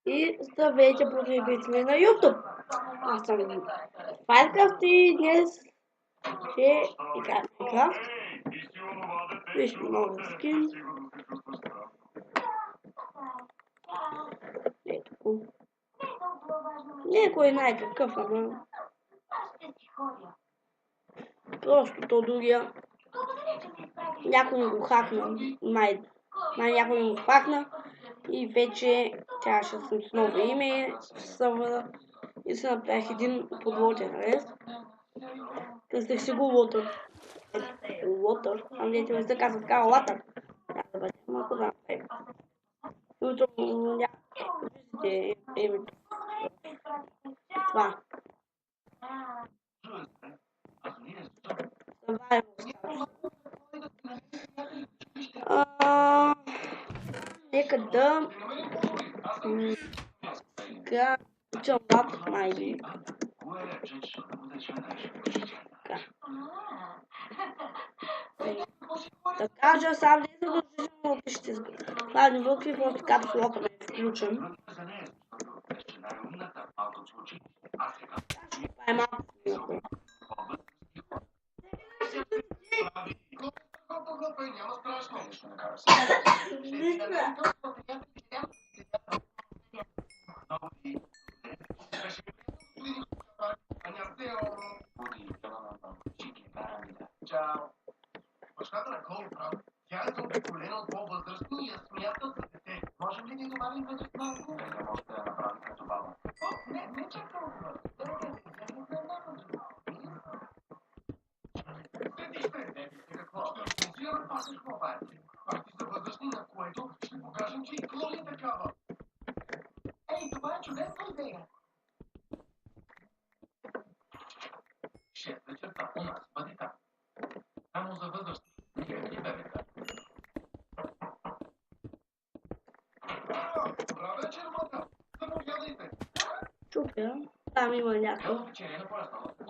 И здравейте, потребители на YouTube! Аз съм Firecraft и днес ще играем Minecraft. Вижте много скин. Ето го. Не кой най-какъв, ама просто то другия. Някой не го хакна. Май някой не го хакна. И вече трябваше да съм с ново име в сървъра и се направих един подводен арест. Къстех си го лотър. Лотър? Там дете ми се казва така латър. Трябва да бъде малко да направим. Защото виждате името. Това. Нека да учам лап майли. Да кажа, сам не задължително опишете с гладни вълки, просто капсулата ме е включен. Това е малко смилко. Бащата на Клоу прав. Тя е заобиколена от по-възрастни и я смятат за дете. Можем ли да й добавим вече малко? Не може да я направим като баба. Не чак толкова. Какво? Ще спонсираме пасешко парти. Парти за възрастни, на което ще покажем, че и Клоу е такава. Ей, това е чудесна идея. Шест вечерта у нас бъде там. Само за възраст. Добра вечер, мата! Заповядайте! Чупя. Там има някакъв.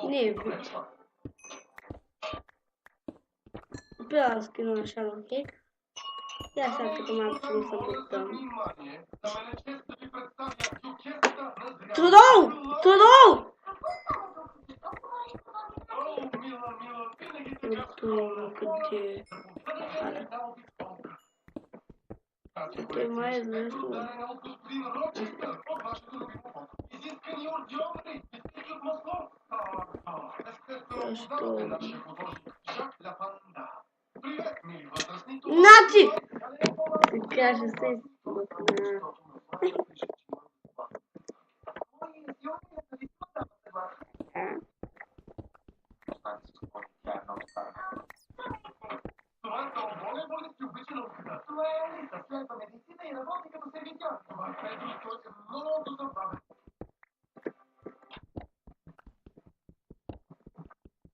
Не е вид. Била да скина на Shadow Cake. Тя сега като малко си мисля от там. Трудол! Трудол! Къде? Той май е известно. Защо? Нати! Ти каже се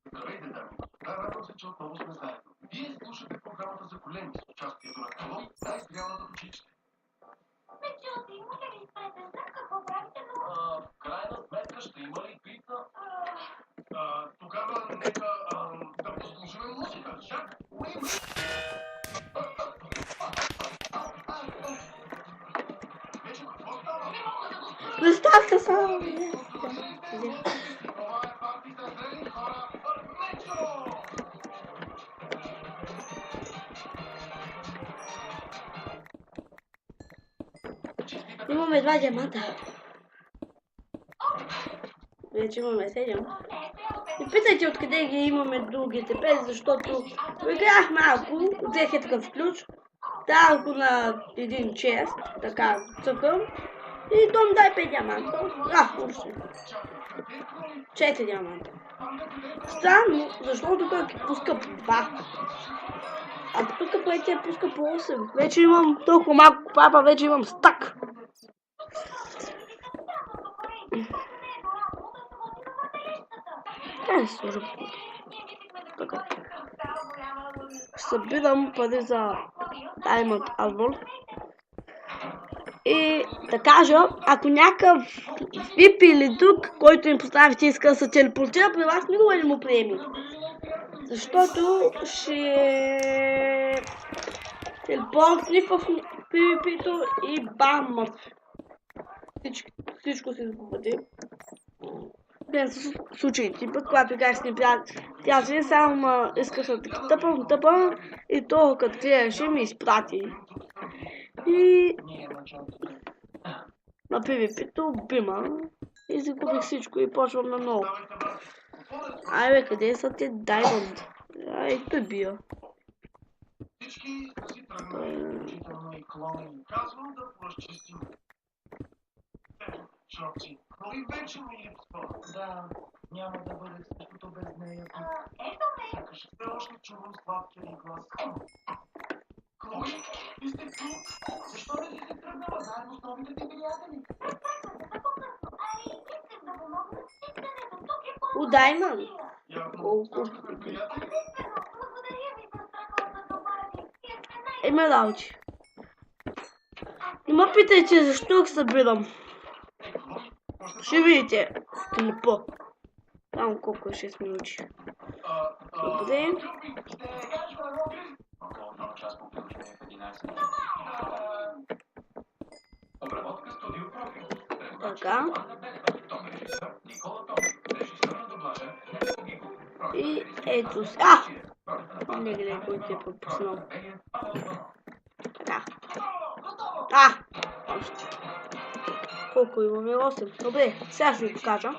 Здравейте, дами! Радвам се, че отново сме заедно. Вие слушате програмата за големи с участието на Клоу, най-зряла от учичите. Чути, моля ви, спрете, знам какво правите, но... В крайна сметка ще има ли пица? Тогава нека да послушаме музика. Жак Уин! Вече какво става? Не мога да го спра! Представка само! Това е парти за зрели хора. Нечо! Имаме 2 диаманта. Вече имаме 7. Не питайте откъде ги имаме другите 5, защото играх малко, взех е такъв ключ, дах го на един чест, така цъкам, и той ми дай 5 диаманта. Още. 4 диаманта. Странно, защото той пуска 2. А тук пътя пуска по 8. Вече имам толкова малко папа, вече имам стак. Как се сложа? Така. Събирам пари за Diamond Armor. И да кажа, ако някакъв VIP или друг, който им поставите иска да се телепортира при вас, никога не му приеми. Защото ще телепортни в PvP-то и бам! всичко се изгубвате. Без случай, типът, когато играеш с приятели, само искаш да те тъпам и то като гледаше ми изпрати. И на PvP-то бима и загубих всичко и почвам на ново. Ай бе, къде са те Diamond? Ай, той бия. Всички си тръгнали, включително и клони. Казвам да поразчистим. Шропци, но и вече ми липсва. Да, няма да бъде същото без нея. Ето ме! Сякаш все още чувам сладкия ни глас. Клони, ти сте тук. Защо не си се тръгнала заедно с новите ти приятели? Прекъсвате за по-късно. Исках да помогна с чистенето. Тук е О, Diamond! Явно, Колко станахме приятели. Естествено, благодаря ви за страхотната парти. Вие сте Емералди. Не ме питайте защо ги събирам. Ще видите клипа. Там колко е 6 минути. Добре. Така. И ето се. Не гледай, кой ти е пропуснал. Така. Колко имаме? 8. Добре, сега ще ви покажа.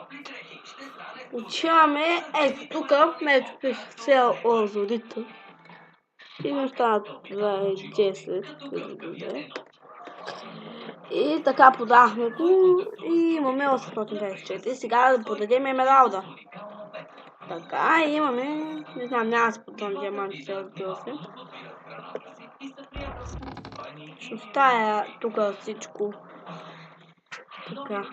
Отиваме ето тук, ето цел озорител. И ми останат 10. И така подахме го и имаме 824. Сега да подадем емералда. Така, и имаме, не знам, няма да се подам диаманти, разбира се. Ще оставя тук всичко. Така.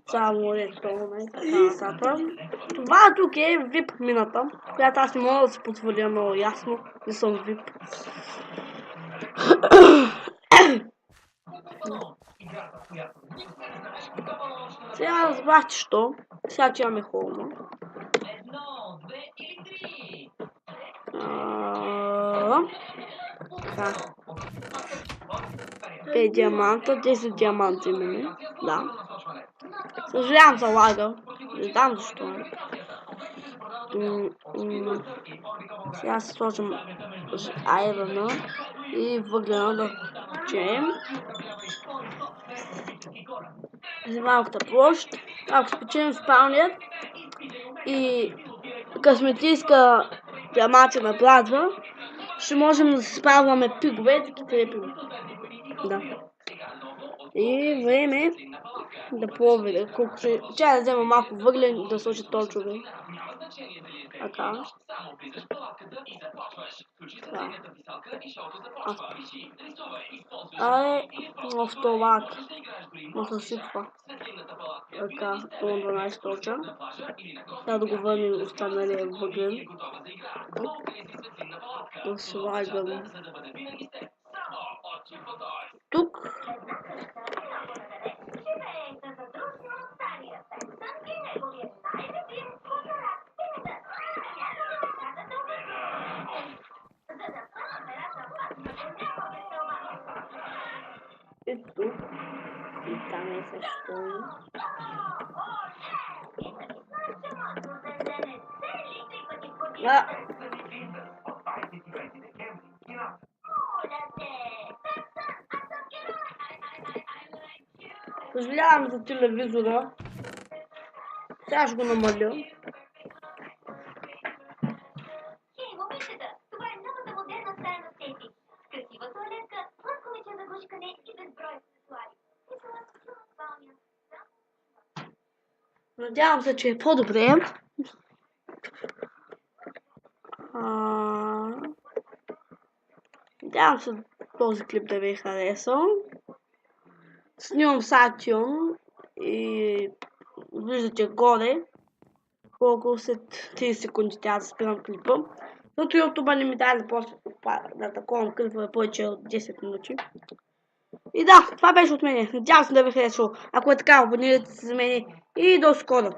Само редстоуна и така нататък. Това тук е VIP мината, която аз не мога да се потвърдя много ясно. Не съм VIP. Сега разбрахте що. Сега че имаме холма. Така. 5 диаманта, 10 диаманта имаме. Да. Съжалявам за лага. Не знам защо. Сега се сложим айрона и въглена да чуем. За малката площ. Ако спечелим спалният и късметийска диаманта на плазма, ще можем да се спаваме пигове и да ги трепим. Да. И време да пробваме колко се... Чай да взема малко въглен и да сложи този човек. Така. В това ма съсипва. Така, имам 12 точа. Трябва да го върнем останалия въглен. Да слагам тук. И тук. И там е също. Съжалявам за телевизора. Сега ще го намаля. Това е новата модерна стая на Стефи. Красива туалетка, плътковиче за гушкане и безброй аксесуари. Надявам се, че е по-добре. Надявам се този клип да ви е харесал. Снимам Saturn и виждате горе колко след 30 секунди трябва да спирам клипа. Защото YouTube не ми даде да такова клипа повече от 10 минути. И да, това беше от мен. Надявам се да ви е харесало. Ако е така, абонирайте се за мен и до скоро.